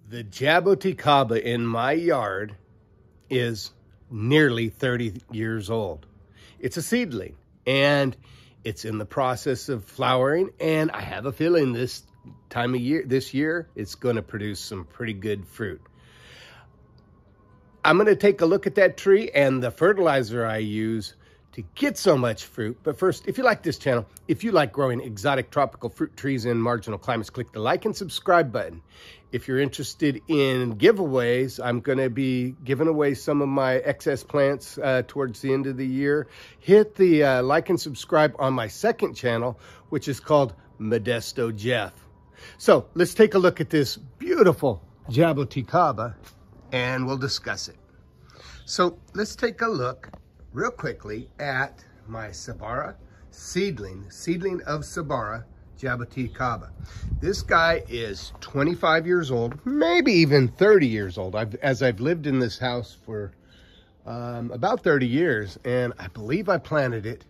The Jaboticaba in my yard is nearly 30 years old. It's a seedling and it's in the process of flowering, and I have a feeling this year, it's going to produce some pretty good fruit. I'm going to take a look at that tree and the fertilizer I use to get so much fruit. But first, if you like this channel, if you like growing exotic tropical fruit trees in marginal climates, click the like and subscribe button. If you're interested in giveaways, I'm going to be giving away some of my excess plants towards the end of the year. Hit the like and subscribe on my second channel, which is called Modesto Jeff. So let's take a look at this beautiful Jaboticaba and we'll discuss it. So let's take a look real quickly at my Sabara seedling of Sabara Jaboticaba. This guy is 25 years old, maybe even 30 years old. As I've lived in this house for about 30 years, and I believe I planted it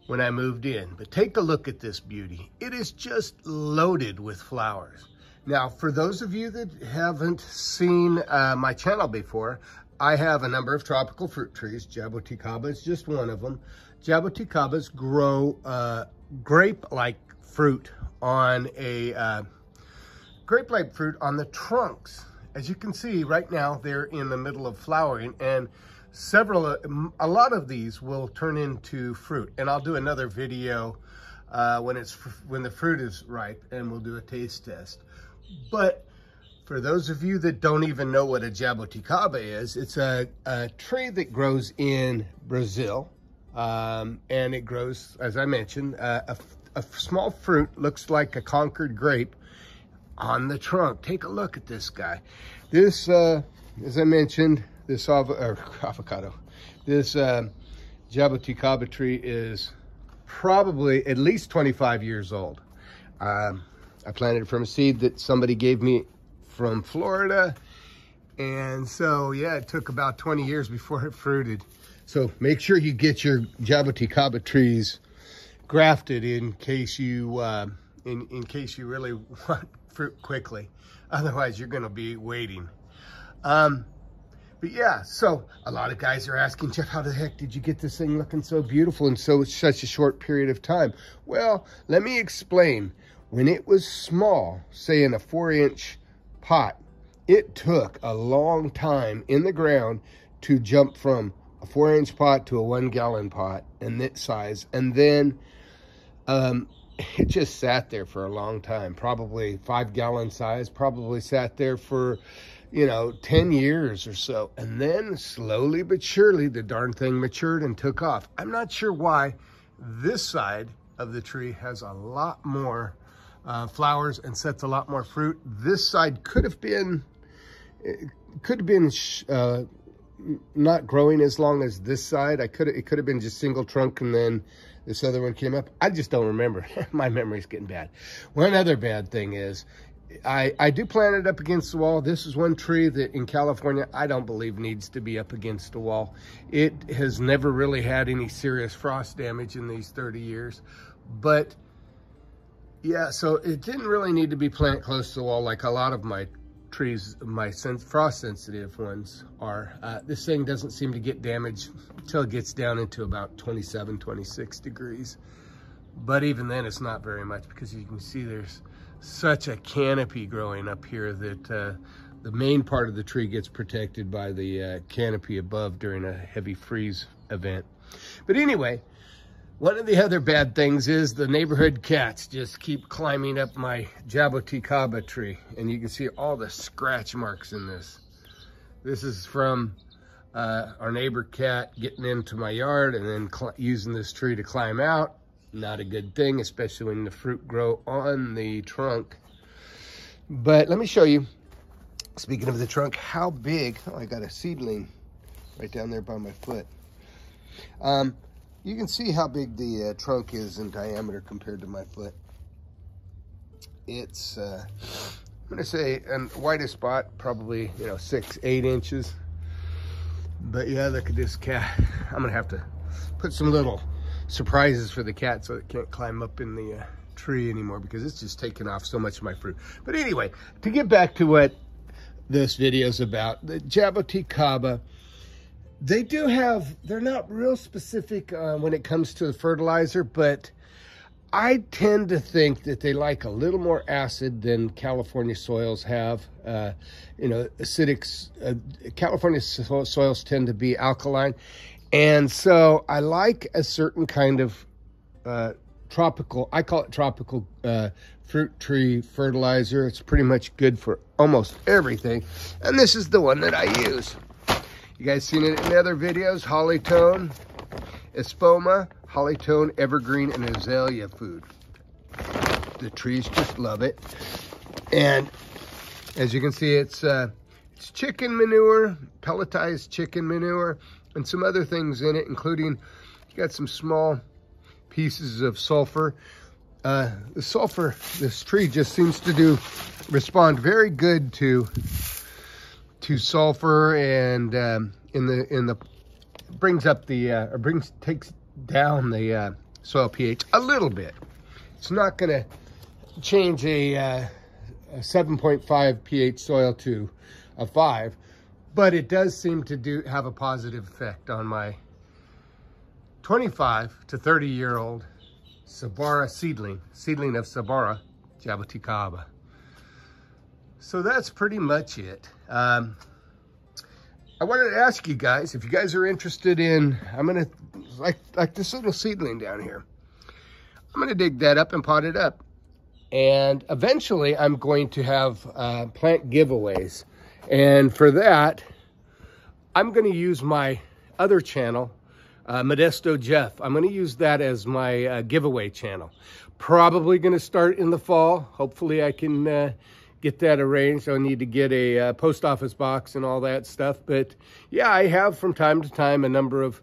when I moved in. But take a look at this beauty. It is just loaded with flowers. Now, for those of you that haven't seen my channel before, I have a number of tropical fruit trees. Jaboticaba is just one of them. Jaboticabas grow grape-like fruit on the trunks. As you can see right now, they're in the middle of flowering, and a lot of these will turn into fruit. And I'll do another video when the fruit is ripe, and we'll do a taste test. But for those of you that don't even know what a Jaboticaba is, it's a tree that grows in Brazil. And it grows, as I mentioned, a small fruit, looks like a Concord grape on the trunk. Take a look at this guy. This, as I mentioned, this avocado, this Jaboticaba tree is probably at least 25 years old. I planted it from a seed that somebody gave me from Florida. And so, yeah, it took about 20 years before it fruited. So make sure you get your Jaboticaba trees grafted in case you really want fruit quickly. Otherwise, you're going to be waiting. But yeah, so a lot of guys are asking, Jeff, how the heck did you get this thing looking so beautiful in such a short period of time? Well, let me explain. When it was small, say in a 4-inch pot, it took a long time in the ground to jump from a 4-inch pot to a 1-gallon pot and that size. And then it just sat there for a long time, probably 5-gallon size, probably sat there for, 10 years or so. And then slowly but surely, the darn thing matured and took off. I'm not sure why this side of the tree has a lot more flowers and sets a lot more fruit. This side could have been not growing as long as this side. It could have been just single trunk and then this other one came up. I just don't remember. My memory's getting bad. One other bad thing is I do plant it up against the wall. This is one tree that in California I don't believe needs to be up against the wall. It has never really had any serious frost damage in these 30 years. But yeah, so it didn't really need to be planted close to the wall like a lot of my trees, my frost sensitive ones are. This thing doesn't seem to get damaged until it gets down into about 27, 26 degrees. But even then it's not very much, because you can see there's such a canopy growing up here that the main part of the tree gets protected by the canopy above during a heavy freeze event. But anyway, one of the other bad things is the neighborhood cats just keep climbing up my Jaboticaba tree. And you can see all the scratch marks in this. This is from our neighbor cat getting into my yard and then using this tree to climb out. Not a good thing, especially when the fruit grow on the trunk. But let me show you, speaking of the trunk, how big. Oh, I got a seedling right down there by my foot. You can see how big the trunk is in diameter compared to my foot. It's, I'm gonna say, a widest spot, probably, 6, 8 inches. But yeah, look at this cat. I'm gonna have to put some little surprises for the cat so it can't climb up in the tree anymore because it's just taking off so much of my fruit. But anyway, to get back to what this video is about, the Jaboticaba, they're not real specific when it comes to the fertilizer, but I tend to think that they like a little more acid than California soils have. You know, acidic, California soils tend to be alkaline. And so I like a certain kind of tropical, I call it tropical fruit tree fertilizer. It's pretty much good for almost everything. And this is the one that I use. You guys seen it in other videos, Hollytone, Espoma, Hollytone, Evergreen, and Azalea food. The trees just love it. And as you can see, it's chicken manure, pelletized chicken manure, and some other things in it, including, you got some small pieces of sulfur. The sulfur, this tree just seems to respond very good to sulfur, and takes down the soil pH a little bit. It's not going to change a 7.5 pH soil to a 5, but it does seem to have a positive effect on my 25 to 30-year-old Sabara seedling of Sabara Jaboticaba. So that's pretty much it. I wanted to ask you guys, if you guys are interested in, I'm gonna, like this little seedling down here, I'm gonna dig that up and pot it up. And eventually I'm going to have plant giveaways. And for that, I'm gonna use my other channel, Modesto Jeff. I'm gonna use that as my giveaway channel. Probably gonna start in the fall. Hopefully I can get that arranged. I need to get a post office box and all that stuff. But yeah, I have from time to time a number of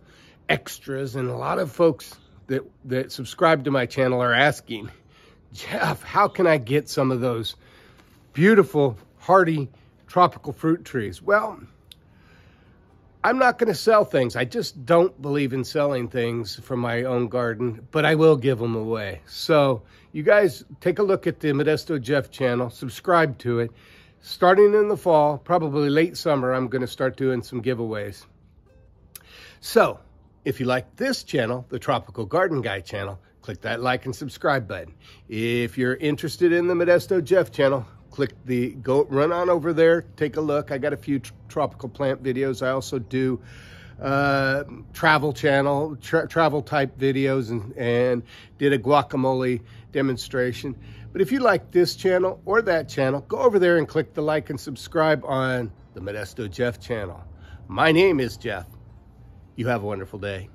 extras, and a lot of folks that subscribe to my channel are asking, Jeff, how can I get some of those beautiful, hardy, tropical fruit trees? Well, I'm not going to sell things. I just don't believe in selling things from my own garden, but I will give them away. So you guys take a look at the Modesto Jeff channel, subscribe to it. Starting in the fall, probably late summer, I'm going to start doing some giveaways. So if you like this channel, the Tropical Garden Guy channel, click that like and subscribe button. If you're interested in the Modesto Jeff channel, run on over there, take a look. I got a few tropical plant videos. I also do travel type videos, and did a guacamole demonstration. But if you like this channel or that channel, go over there and click the like and subscribe on the Modesto Jeff channel. My name is Jeff. You have a wonderful day.